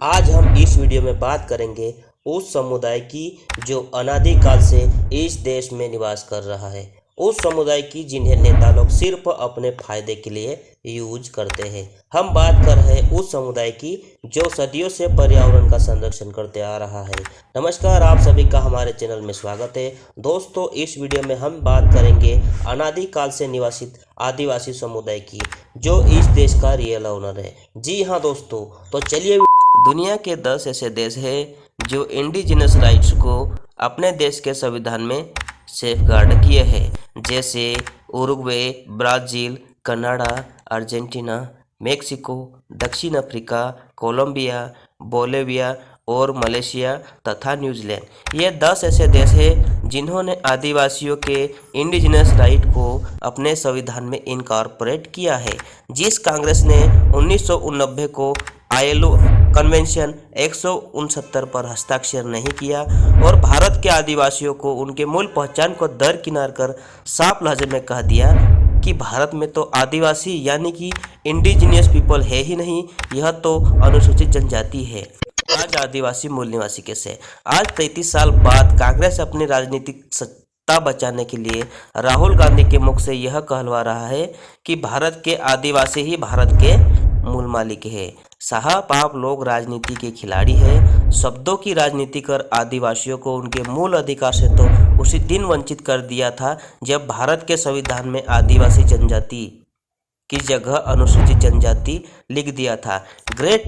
आज हम इस वीडियो में बात करेंगे उस समुदाय की जो अनादिकाल से इस देश में निवास कर रहा है। उस समुदाय की जिन्हें नेता लोग सिर्फ अपने फायदे के लिए यूज करते हैं। हम बात कर रहे हैं उस समुदाय की जो सदियों से पर्यावरण का संरक्षण करते आ रहा है। नमस्कार, आप सभी का हमारे चैनल में स्वागत है। दोस्तों, इस वीडियो में हम बात करेंगे अनादिकाल से निवासित आदिवासी समुदाय की जो इस देश का रियल ओनर है। जी हाँ दोस्तों, तो चलिए। दुनिया के 10 ऐसे देश हैं जो इंडिजिनस राइट्स को अपने देश के संविधान में सेफगार्ड किए हैं, जैसे Uruguay, Brazil, Canada, Argentina, Mexico, दक्षिण अफ्रीका, कोलंबिया, बोलिविया और मलेशिया तथा न्यूजीलैंड। ये 10 ऐसे देश हैं जिन्होंने आदिवासियों के इंडिजिनस राइट को अपने संविधान में इनकॉर्पोरेट किया है। जिस कांग्रेस ने 1989 को ILO कन्वेंशन 169 पर हस्ताक्षर नहीं किया और भारत के आदिवासियों को उनके मूल पहचान को दरकिनार कर साफ लहजे में कह दिया कि भारत में तो आदिवासी यानी कि इंडिजिनियस पीपल है ही नहीं, यह तो अनुसूचित जनजाति है। आज आदिवासी मूल निवासी कैसे? आज 33 साल बाद कांग्रेस अपनी राजनीतिक सत्ता बचाने के लिए राहुल गांधी के मुख से यह कहलवा रहा है कि भारत के आदिवासी ही भारत के मूल मालिक है। साहब, आप लोग राजनीति के खिलाड़ी हैं। शब्दों की राजनीति कर आदिवासियों को उनके मूल अधिकार से तो उसी दिन वंचित कर दिया था जब भारत के संविधान में आदिवासी जनजाति की जगह अनुसूचित जनजाति लिख दिया था। Great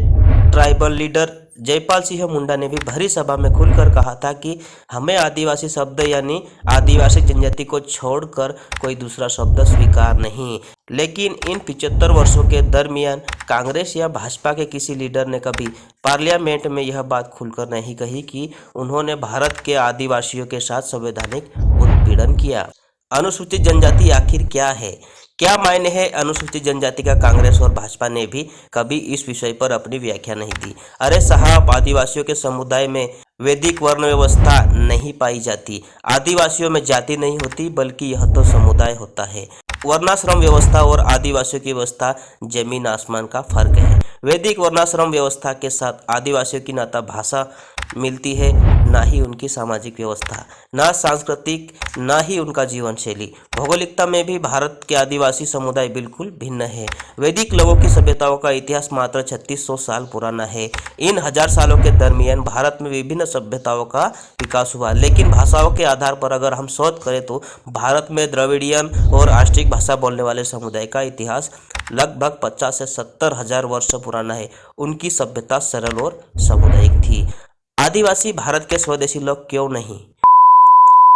tribal leader Jaipal Singh Munda ने भी भरी सभा में खुलकर कहा था कि हमें आदिवासी शब्द यानी आदिवासी जनजाति को छोड़कर कोई दूसरा शब्द स्वीकार नहीं। लेकिन इन 75 वर्षों के दरमियान कांग्रेस या भाजपा के किसी लीडर ने कभी पार्लियामेंट में यह बात खुलकर नहीं कही कि उन्होंने भारत के आदिवासियों के साथ संवैधानिक उत्पीड़न किया। अनुसूचित जनजाति आखिर क्या है? क्या मायने है अनुसूचित जनजाति का? कांग्रेस और भाजपा ने भी कभी इस विषय पर अपनी व्याख्या नहीं दी। अरे साहब, आदिवासियों के समुदाय में वैदिक वर्ण व्यवस्था नहीं पाई जाती। आदिवासियों में जाति नहीं होती, बल्कि यह तो समुदाय होता है। वर्णाश्रम व्यवस्था और आदिवासियों की व्यवस्था जमीन आसमान का फर्क है। वैदिक वर्णाश्रम व्यवस्था के साथ आदिवासियों की ना तो भाषा मिलती है, ना ही उनकी सामाजिक व्यवस्था, ना सांस्कृतिक, ना ही उनका जीवन शैली। भौगोलिकता में भी भारत के आदिवासी समुदाय बिल्कुल भिन्न है। वैदिक लोगों की सभ्यताओं का इतिहास मात्र 3600 साल पुराना है। इन 1000 सालों के दरमियान भारत में विभिन्न सभ्यताओं का विकास हुआ, लेकिन भाषाओं के आधार पर अगर हम शोध करें तो भारत में द्रविड़ियन और आस्ट्रिक भाषा बोलने वाले समुदाय का इतिहास लगभग 50 से 70 हजार वर्ष पुराना है। उनकी सभ्यता सरल और सामुदायिक थी। आदिवासी भारत के स्वदेशी लोग क्यों नहीं?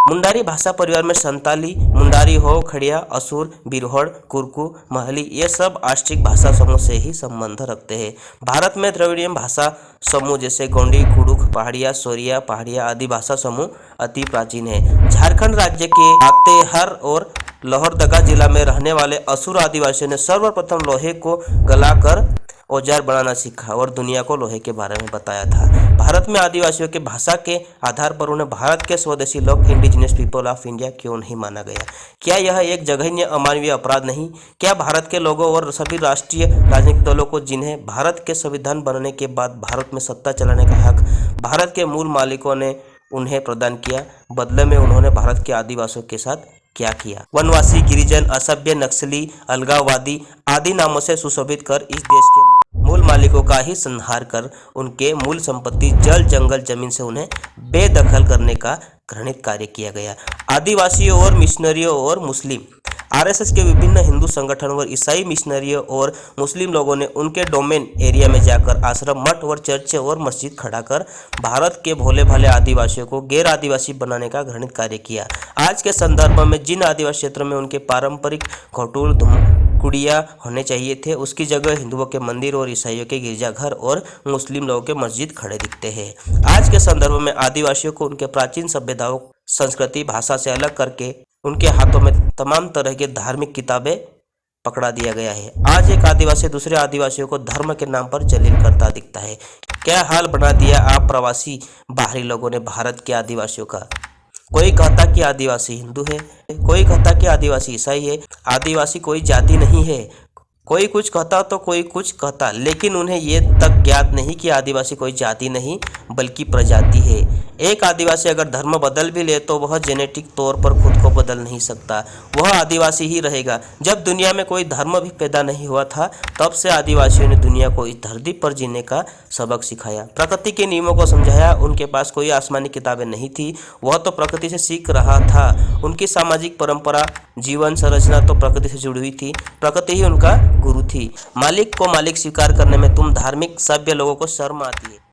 मुंडारी भाषा परिवार में संताली, मुंडारी हो, खड़िया, असुर, बिरहोड़, कुरकू, महली ये सब आस्ट्रिक भाषा समूह से ही संबंध रखते हैं। भारत में द्रविड़ियन भाषा समूह जैसे गोंडी, कुड़ुख, पहाड़िया, सोरिया, पहाड़िया आदि भाषा समूह अति प्राचीन है। झारखंड राज्य के लातेहार और लोहरदगा जिला में रहने वाले असुर आदिवासियों ने सर्वप्रथम लोहे को गलाकर औजार बनाना सीखा और दुनिया को लोहे के बारे में बताया था। भारत में आदिवासियों के भाषा के आधार पर उन्हें भारत के स्वदेशी लोग इंडिजिनस पीपल ऑफ इंडिया क्यों नहीं माना गया? क्या यह एक जघन्य अमानवीय अपराध नहीं? क्या भारत के लोगों और सभी राष्ट्रीय राजनीतिक दलों को, जिन्हें भारत के संविधान बनने के बाद भारत में सत्ता चलाने का हक भारत के मूल मालिकों ने उन्हें प्रदान किया, बदले में उन्होंने भारत के आदिवासियों के साथ क्या किया? वनवासी, गिरिजन, असभ्य, नक्सली, अलगाववादी आदि नामों से सुशोभित कर इस देश के मूल मालिकों का ही संहार कर उनके मूल संपत्ति जल, जंगल, जमीन से उन्हें बेदखल करने का घृणित कार्य किया गया। आदिवासियों और मिशनरियों और मुस्लिम RSS के विभिन्न हिंदू संगठन और ईसाई मिशनरियों और मुस्लिम लोगों ने उनके डोमेन एरिया में जाकर आश्रम, मठ और चर्च और मस्जिद खड़ा कर भारत के भोले भाले आदिवासियों को गैर आदिवासी बनाने का घृणित कार्य किया। आज के संदर्भ में जिन आदिवासी क्षेत्रों में उनके पारंपरिक घोटुल कुड़िया होने चाहिए थे, उसकी जगह हिंदुओं के मंदिर और ईसाइयों के गिरजाघर और मुस्लिम लोगों के मस्जिद खड़े दिखते हैं। आज के संदर्भ में आदिवासियों को उनके प्राचीन सभ्यताओं, संस्कृति, भाषा से अलग करके उनके हाथों में तमाम तरह के धार्मिक किताबें पकड़ा दिया गया है। आज एक आदिवासी दूसरे आदिवासियों को धर्म के नाम पर जलील करता दिखता है। क्या हाल बना दिया आप प्रवासी बाहरी लोगों ने भारत के आदिवासियों का? कोई कहता कि आदिवासी हिंदू है, कोई कहता कि आदिवासी ईसाई है। आदिवासी कोई जाति नहीं है, कोई कुछ कहता तो कोई कुछ कहता, लेकिन उन्हें ये तक ज्ञात नहीं कि आदिवासी कोई जाति नहीं बल्कि प्रजाति है। एक आदिवासी अगर धर्म बदल भी ले तो वह जेनेटिक तौर पर खुद को बदल नहीं सकता, वह आदिवासी ही रहेगा। जब दुनिया में कोई धर्म भी पैदा नहीं हुआ था, तब से आदिवासियों ने दुनिया को इस धरती पर जीने का सबक सिखाया, प्रकृति के नियमों को समझाया। उनके पास कोई आसमानी किताबें नहीं थी, वह तो प्रकृति से सीख रहा था। उनकी सामाजिक परंपरा, जीवन संरचना तो प्रकृति से जुड़ी हुई थी, प्रकृति ही उनका गुरु थी। मालिक को मालिक स्वीकार करने में तुम धार्मिक सभ्य लोगों को शर्म आती है।